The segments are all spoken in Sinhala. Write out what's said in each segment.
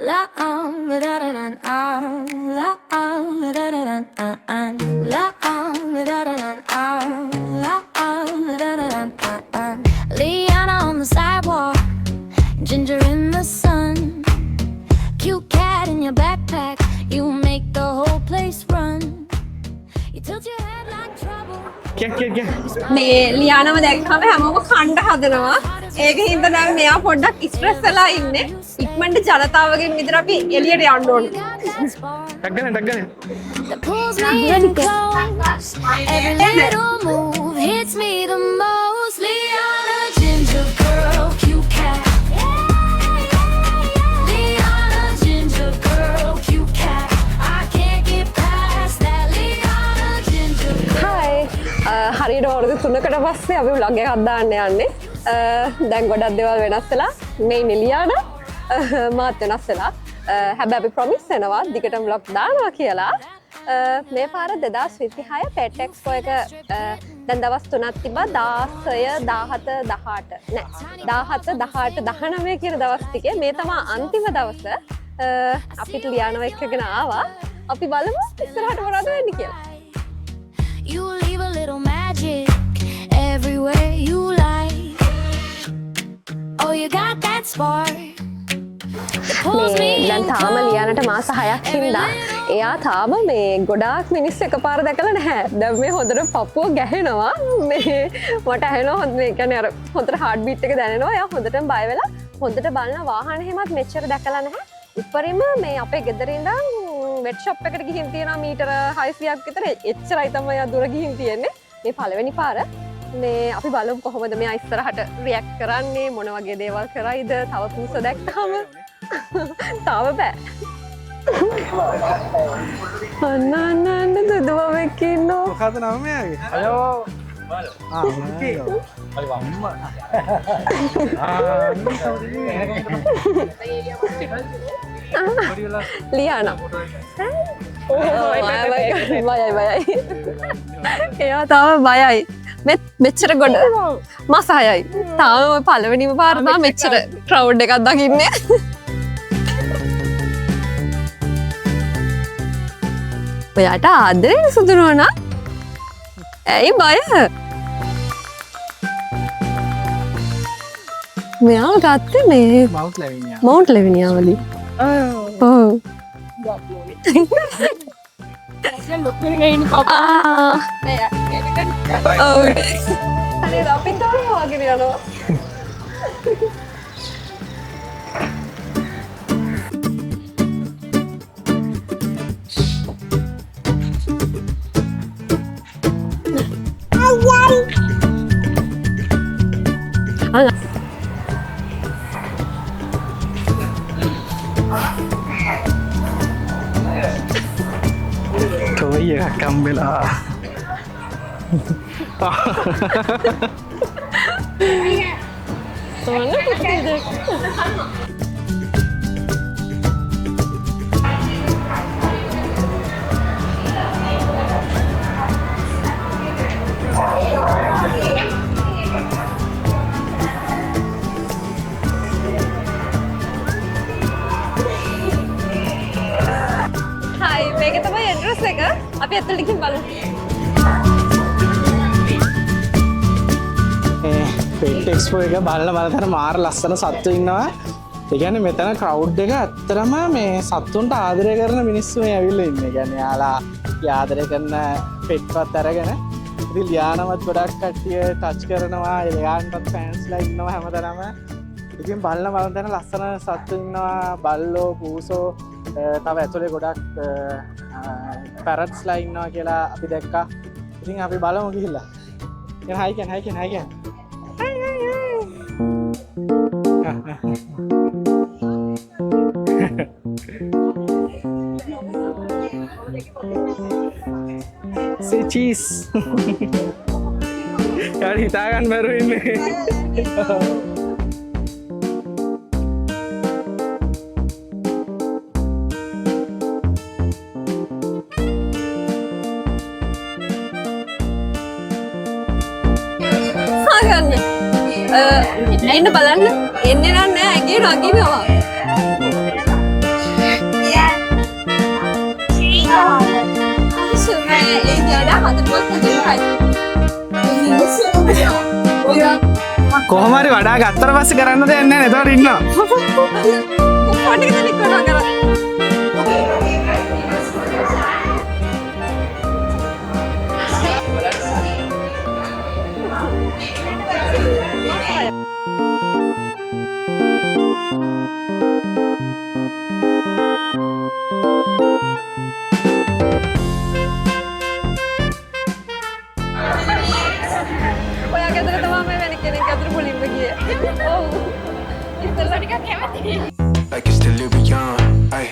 La da da da la da da da la da da da. Liana on the sidewalk, ginger in the sun. Cute cat in your backpack, you make the whole place run. You tilt your head like trouble. මේ ලියානම දැක්කම හැමෝම කණ්ඩ හදනවා. ඒක හින්දා දැන් මෙයා පොඩ්ඩක් ස්ට්‍රෙස් වෙලා ඉන්නේ. ඉක්මනට ජනතාවගෙන් විතර අපි එළියට යන්න ඕනේ. That pulls me in close. Every little move hits me the most. Liana, ginger girl, cute cat. Liana, ginger girl, cute cat. I can't get past that. Liana, ginger girl. Hi. හරියට වරුදු 3කට පස්සේ අපි vlog එකක් දාන්න යන්නේ. දැන් ගොඩක් දේවල් වෙනස් වෙලා මේ ලියානා මාත් වෙනස් වෙලා. හැබැයි අපි ප්‍රොමිස් වෙනවා දිගටම vlog දානවා කියලා. මේ පාර 2026 පෙට් එක්ස්පෝ එක දැන් දවස් 3ක් තිබ්බා 16 17 18 නෑ 17 18 19 කියන දවස් ටිකේ මේ තමයි අන්තිම දවස. අපිට ලියානව එක්කගෙන ආවා. අපි බලමු ඉස්සරහට මොනවද වෙන්නේ කියලා. You leave a little magic everywhere you like. Oh, you got that spark. මේ දැන් තාම ලියානට මාස 6ක් හින්දා එයා තාම මේ ගොඩාක් මිනිස්සු එකපාර දැකලා නැහැ. දැන් මේ හොඳට පපුව ගැහෙනවා. මේ මට ඇහෙනවා හොඳ මේ කියන්නේ අර හොඳට හાર્ට් බීට් එක දැනෙනවා. එයා හොඳටම බය වෙලා හොඳට බලන වාහන හැමත් මෙච්චර දැකලා නැහැ. උඩරිම මේ අපේ ගෙදර ඉඳන් වෙට් ෂොප් එකට ගිහින් තියෙනවා මීටර 600ක් විතර. එච්චරයි තමයි එයා දුර ගිහින් තියෙන්නේ. මේ පළවෙනි පාර මේ අපි බලමු කොහොමද මෙයා ඉස්සරහට රියැක්ට් කරන්නේ මොන වගේ දේවල් කරයිද තව පුස දැක්කම තාම බෑ අන්න දුදුවමෙක් ඉන්නවා මොකද නම මෙයාගේ හලෝ ලියානා බයයි එයා තාම බයයි මෙච්චර ගොඩ මාස 6යි තාම පළවෙනිම පාර තමයි මෙච්චර ක්‍රවුඩ් එකක් දකින්නේ ඔයාට ආදරේ සුදුනෝනා ඇයි බය මෙයා ගත්තේ මේ මවුන්ට් ලැවිනියා වලින් ඔව් Toy එකක් හම්බෙලා මේක තමයි ඇඩ්‍රස් එක. අපි ඇතුළට ගිහින් බලමු. පෙට් එක්ස්පෝ එක බලතර මාර ලස්සන සත්තු ඉන්නවා. ඒ කියන්නේ මෙතන ක්‍රවුඩ් එක ඇත්තටම මේ සත්තුන්ට ආදරය කරන මිනිස්සු මේ ඇවිල්ලා ඉන්නේ. ඒ කියන්නේ යාලා ආදරය කරන පෙට්වත් අරගෙන ඉතින් ලියානවත් ගොඩක් කට්ටිය ටච් කරනවා. එයාන්ටත් ෆෑන්ස්ලා ඉන්නවා හැමතැනම. ඉතින් බලතර ලස්සන සත්තු ඉන්නවා. බල්ලෝ, පූසෝ තව ඇතුලේ ගොඩක් පැරට්ස්ලා ඉන්නවා කියලා අපි දැක්කා. ඉතින් අපි බලමු ගිහිල්ලා. එන හයි කියන් Say cheese. යාර හිතා ගන්න බැරුව ඉන්නේ. එන්න බලන්න එන්නේ නැහැ ඇගේ නගිනවා කොහොම හරි වඩා ගත්තට පස්සේ කරන්න දෙයක් නැහැ නේද? ඒතකොට ඉන්නවා. ඔයා ගෙදර තමයි මේ වෙන කෙනෙක් අතර මුලින්ම ගියේ. ඔව්. ඉස්සෙල්ලා ටිකක් කැමතියි. Like it's delirium, ay,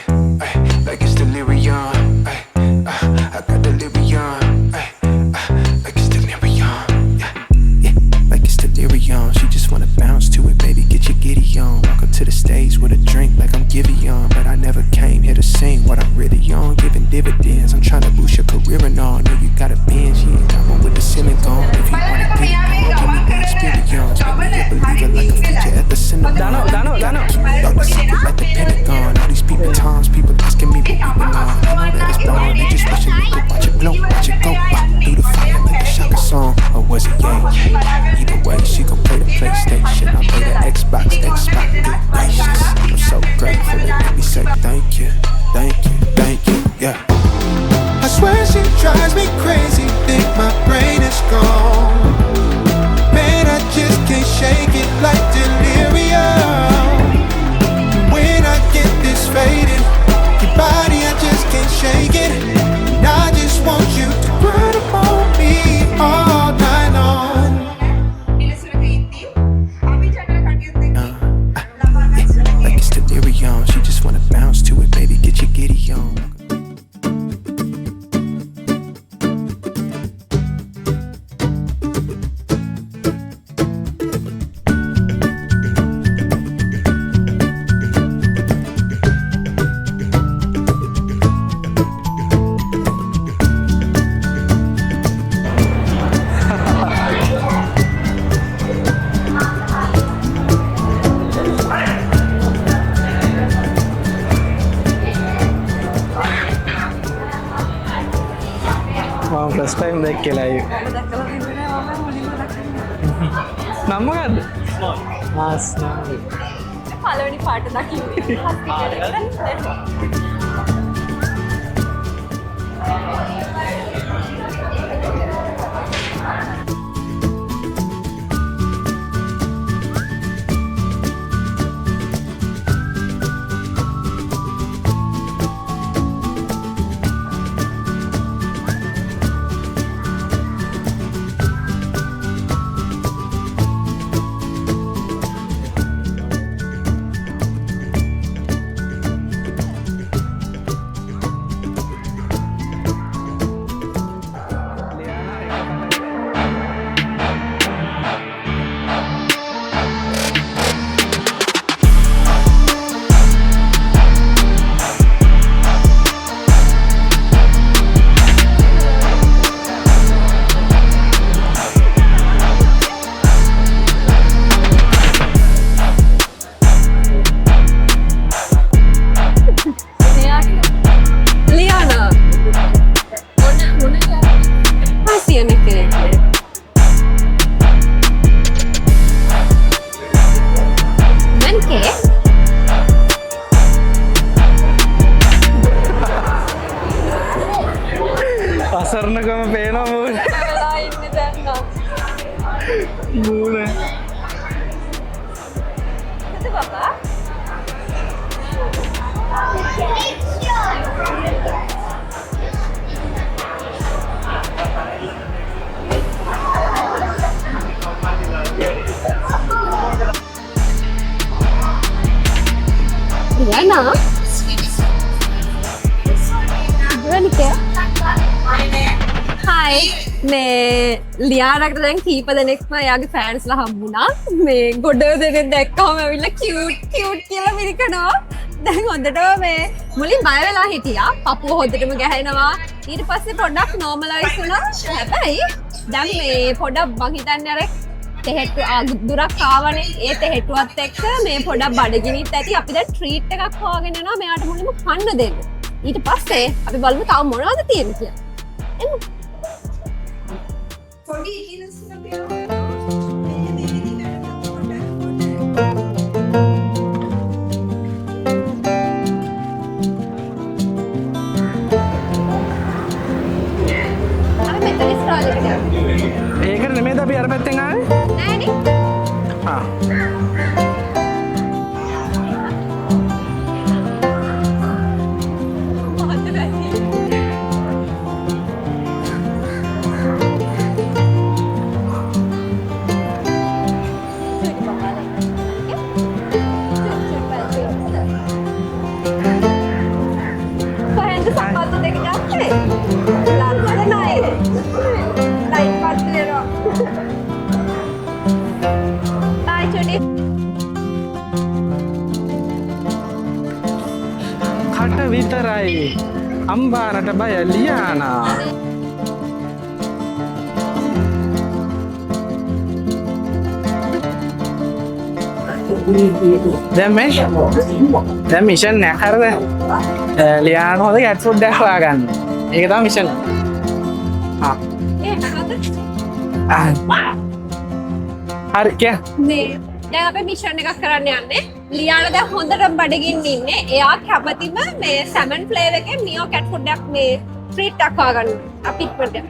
ay, like it's delirium, ay, I got delirium, ay, like it's delirium, yeah, yeah, like it's delirium. She just wanna bounce to it, baby, get your giddy on. Walk up to the stage with a drink like I'm Giveon, but I never came here to sing what I'm really on, giving dividends. I'm trying to boost your career and all. Know you got a binge, you ain't got one with the ceiling gone. If you wanna get it on, give me the experience. Make me a believer like a feature at the cinema. Dano. Y'all the secret like the Pentagon. All these people times, people asking me what we been on. I know that it's blowing, they just wishing you could watch it blow, watch it go. Through the fire like a Shaka song, or was it Yang? Either way, she gon' play the PlayStation. I play the Xbox, good gracious. I'm so grateful, they make me say thank you, thank you, thank you, yeah. I swear she drives me crazy, think my brain is gone. Man, I just can't shake it like delirium. When I get this faded, your body, I just can't shake it. And I just want you to run up on me all night long. Like it's delirium, she just wanna bounce to it, baby, get your giddy on. මම ෆස්ට් ටයිම් දැක්කේ ලයිව්. නම මොකද්ද? මාස් නම. පළවෙනි පාට දකින්නේ. අසරණකම පේනවා මූණ. වෙලා ඉන්නේ දැන් නම්. මූණ. එතකොට බබා Diana? Veronica? Hi. මේ ලියාරකට දැන් කීප දෙනෙක්ම එයාගේ ෆෑන්ස්ලා හම්බුණා. මේ ගොඩ දෙනෙක් දැක්කම ඇවිල්ලා කියුට් කියලා මිරිකනවා. දැන් හොඳටම මේ මුලින් බය වෙලා හිටියා. පපුව හොඳටම ගැහෙනවා. ඊට පස්සේ පොඩ්ඩක් normalize වුණා. හැබැයි දැන් මේ පොඩ්ඩක් මං හිතන්නේ අර තෙහෙට්ටු දුරක් ආවනේ. ඒ තෙහෙට්ටුවත් එක්ක මේ පොඩ්ඩක් බඩගිනිත් ඇති. අපි දැන් ට්‍රීට් එකක් හොයාගෙන යනවා මෙයාට මුලින්ම කන්න දෙන්න. ඊට පස්සේ අපි බලමු තව මොනවද තියෙන්නේ කියලා. එමු. අපි මෙතන ස්ටෝල් එකට යමු. ඒකට නෙමෙයිද අපි අර පැත්තෙන් ආවේ? නෑනේ. ආ. කොහෙන්ද සපත්තු දෙක ගත්තේ? ලස්සන නයි. ලයිට් පත් වෙනවා. තායි චොටි. කට විතරයි අම්බානට බය ලියානා. දැන් මිෂන් නෑ හරිද? ලියාන හොඳ කැට් ෆුඩ් එකක් හොයාගන්න. ඒක තමයි මිෂන්. ආ. හරි කිය. මේ දැන් අපි මිෂන් එකක් කරන්න යන්නේ. ලියාන දැන් හොඳට බඩගින්න ඉන්නේ. එයා කැමතිම මේ සැමන් ෆ්ලේවර් එකේ මියෝ කැට් ෆුඩ් එකක් මේ ට්‍රීට් එකක් හොයාගන්න. අපි ඉක්මනට යමු.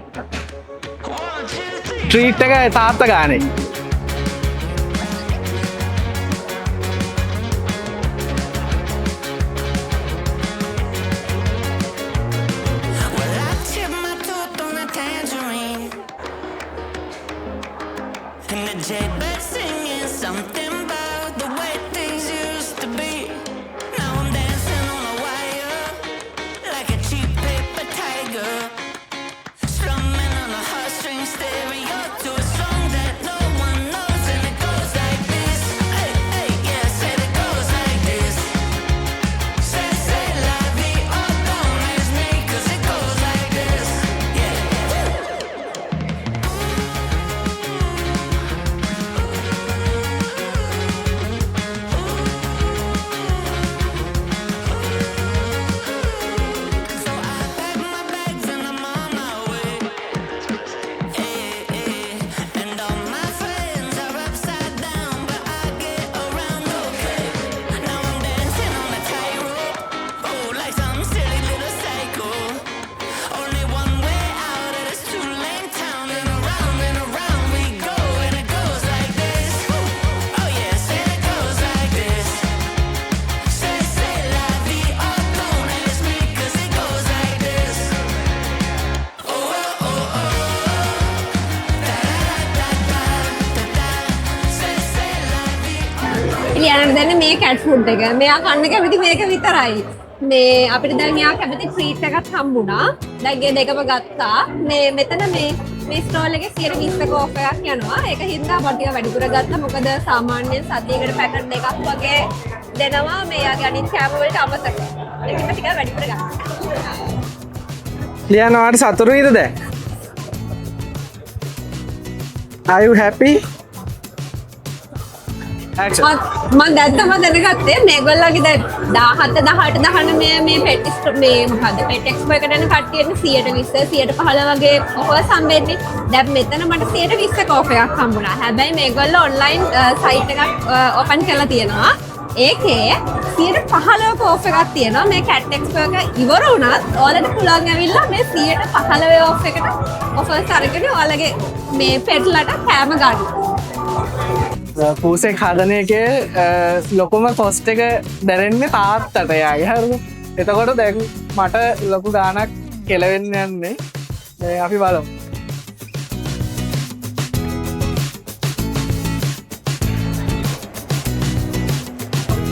ට්‍රීට් එක තාත්තා ගානේ. Well, I tipped my tooth on a tangerine, and the jailbird singing something about the way things used to be. Now I'm dancing on a wire like a cheap paper tiger, strumming on a heartstring stereo to a song that no one knows, and it goes like this. Hey, hey, yeah, said it goes like this. Say la vie, oh, don't miss me, 'cause it goes like this. Yeah. So I pack my bags and I'm on my way. And all my friends are upside down, but I get around okay. Now I'm dancing on a tightrope, oh, like some silly little psycho. Only one way out of this two-lane town, and around we go, and it goes like this. Oh yeah, say it goes like this. Say la vie, oh, don't ask me, 'cause it goes like this. Oh, oh, oh, oh. ලියානට දැන් මේ කැට් ෆුඩ් එක. මෙයා කන්න කැමති මේක විතරයි. මේ අපිට දැන් මෙයා කැමති ට්‍රීට් එකක් හම්බුණා. දැන් ගේ දෙකම ගත්තා. මේ මෙතන මේ ස්ටෝල් එකේ 120ක ඕෆර් එකක් යනවා. ඒක හින්දා මම ටික වැඩිපුර ගත්තා. මොකද සාමාන්‍යයෙන් සතියකට පැකට් දෙකක් වගේ දෙනවා. මෙයාගේ අනිත් කෑම වලට අමතක. ඒක ටික වැඩිපුර ගත්තා. ලියාන ඔයාලට සතුටුයිද දැන්? Are you happy? Action. මම දැත්තම දැනගත්තේ මේගොල්ලෝගේ දැන් 17 18 19 මේ පෙට්ස් මේ මොකද්ද පෙට් එක්ස්පෝ එකට යන කට්ටියට 120 115 වගේ ඔෆර්ස් හම්බෙන්නේ. දැන් මෙතන මට 120ක ඔෆර් එකක් හම්බුණා. හැබැයි මේගොල්ලෝ ඔන්ලයින් සයිට් එකක් ඕපන් කරලා තියෙනවා. ඒකේ 115ක ඔෆර් එකක් තියෙනවා. මේ කැට් එක්ස්පෝ එක ඉවර වුණත් ඔයාලට පුළුවන් ඇවිල්ලා මේ 115 ඔෆර් එකට ඔෆර්ස් අරගෙන ඔයාලගේ මේ පෙට්ලට කෑම ගන්න. පූසෙක් හදන එකේ ලොකුම කොස්ට් එක දැනෙන්නේ තාත්තට යාගේ හරිද? එතකොට දැන් මට ලොකු ගාණක් කෙලවෙන්න යන්නේ. අපි බලමු.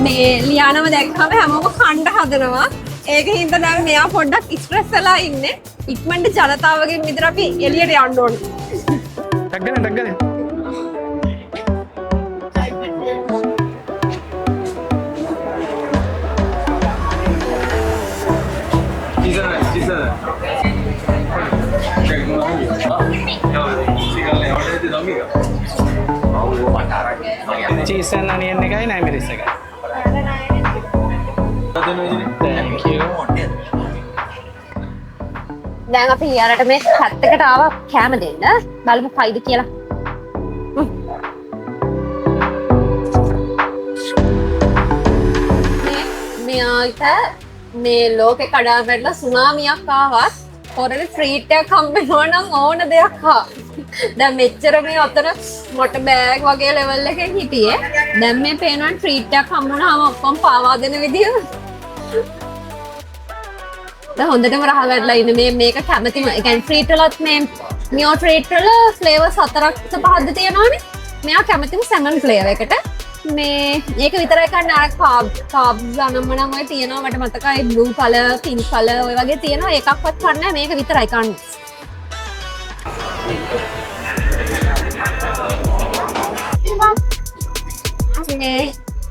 මේ ලියානම දැක්කම හැමෝම කණ්ඩ හදනවා. ඒක හින්දා දැන් මෙයා පොඩ්ඩක් ස්ට්‍රෙස් වෙලා ඉන්නේ. ඉක්මනට ජනතාවගෙන් විතර අපි එළියට යන්න ඕනේ. ටග්ගන චීසන් අනියන් එකයි නයිමිරිස් එකයි. Thank you. දැන් අපි ලියානට මේ පැත්තකට ආවා කැම දෙන්න. බලමු කයිද කියලා. මෙයාට මේ ලෝකෙ කඩා වැටලා සුනාමියක් ආවත් හොරට ට්‍රීට් එකක් හම්බෙනවා නම් ඕන දෙයක් හා. දැන් මෙච්චර මේ අතර මොට බෑග් වගේ ලෙවල් එකකින් හිටියේ. දැන් මේ පේනවා ට්‍රීට් එකක් හම්බුනහම ඔක්කොම පාවා දෙන විදිය. දැන් හොඳටම රහ වැටලා ඉන්නේ මේ මේක කැමතිම. ඒ කියන්නේ ට්‍රීට් වලත් මේ මියෝ ට්‍රීට් වල ෆ්ලේවර්ස් 4ක් 5ක්ද තියෙනවනේ. මෙයා කැමතිම සැමන් ෆ්ලේවර් එකට. මේ ඒක විතරයි කන්නේ අර කාබ්ස් අනම්මනම් ඔය තියෙනවා මට මතකයි බ්ලූ කලර් පින්ක් කලර් ඔය වගේ තියෙනවා එකක්වත් කන්නේ නැහැ මේක විතරයි කන්නේ.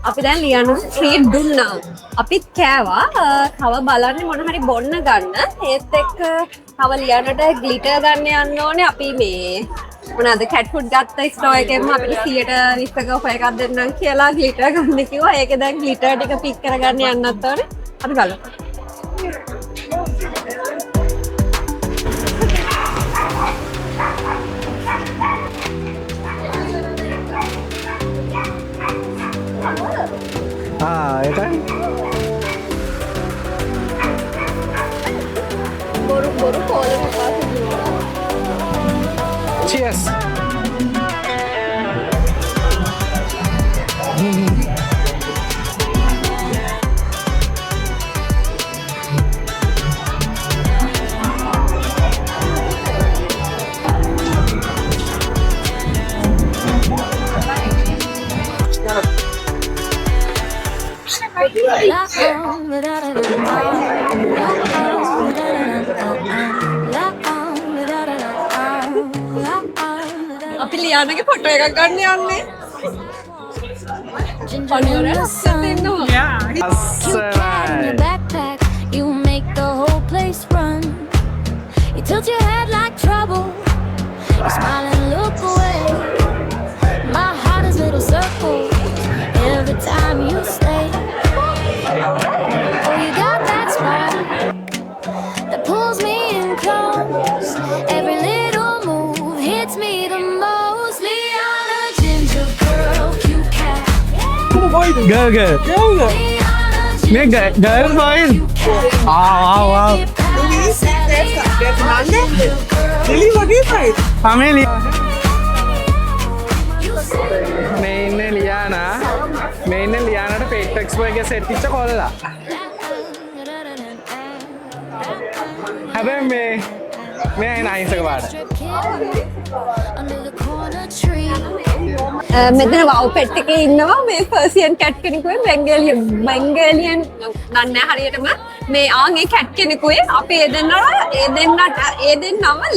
අපි දැන් ලියනු ට්‍රීට් දුන්නා. අපිත් කෑවා. තව බලන්නේ මොන හරි බොන්න ගන්න. ඒත් එක්ක තව ලියනට ග්ලිටර් ගන්න යන්න ඕනේ. අපි මේ මොනවාද කැට් ෆුඩ් ගත්ත ස්ටෝර් එකේම අපිට 120ක ඔෆර් එකක් දෙන්නම් කියලා ග්ලිටර් ගන්න කිව්වා. ඒකේ දැන් ග්ලිටර් ටික පික් කරගන්න යන්නත් ඕනේ. අපි බලමු. ඒකයි. බොරු කෝලම පාස් Cheers. අපි ලියානගේ ෆොටෝ එකක් ගන්න යන්නේ. Ginger in the sun. Cute cat in your backpack. You make the whole place run. You tilt your head like trouble. You smile and look away. My heart is little circles every time you stay. Oh, you got that spark that pulls me in close. Every little move hits me the most. Liana, ginger girl, cute cat. Girl. Liana, මේ girl boy. Wow. Family. මේ ඉන්නේ ලියානා. මේ ඉන්නේ ලියානාට පේට් එක්ස්පෝ එකේ සෙට් ඉච්ච කොල්ලා. හැබැයි මේ නයිස් එක පාඩ. under the corner tree. මෙතන වව් පෙට් එකේ ඉන්නවා මේ පර්සියන් කැට් කෙනෙකුයි බෙන්ගලියන් දන්නේ හරියටම මේ ආන්ගේ කැට් කෙනෙකුයි අපි ඒ දෙන්නම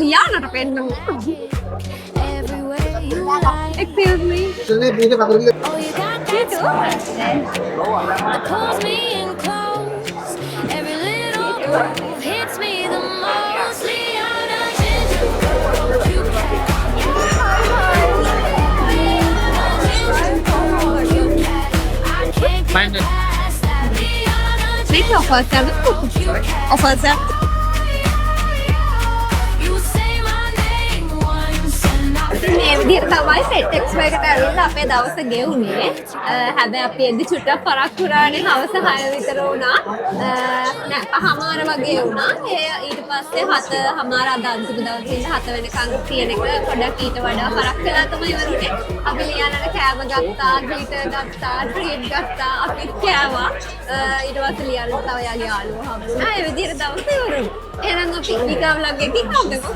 ලියානට පෙන්නමු. Everywhere you like. Excuse me. Oh, you got that spark that pulls me in close. Every little move hits me the most. Liana, ginger girl, cute cat. Liana, ginger girl, cute cat. I can't get past that. Liana, Make your first ever offers. you say my name once and I මේ විදිහට තමයි සෙට් එක්ස් එකට ඇවිල්ලා අපේ දවස ගෙවුනේ. හැබැයි අපි එද්දි චුට්ටක් පරක් පුරානේ හවස 6 විතර වුණා. නෑ 5:00 වගේ වුණා. ඊට පස්සේ 7:00 අද අන්තිම දවසේ 7 වෙනකන් තියෙන එක පොඩ්ඩක් ඊට වඩා පරක් වෙලා තමයි ඉවරුනේ. අපි ලියානට කෑම ගත්තා, ග්ලිටර් ගත්තා, ට්‍රීට් ගත්තා, අපිත් කෑවා. ඊට පස්සේ ලියානට තව යාගේ යාළුවෝ හම්බුණා. ඒ විදිහට දවස ඉවරුනේ. එහෙනම් අපි විකා vlog එකකින් හම්බෙමු.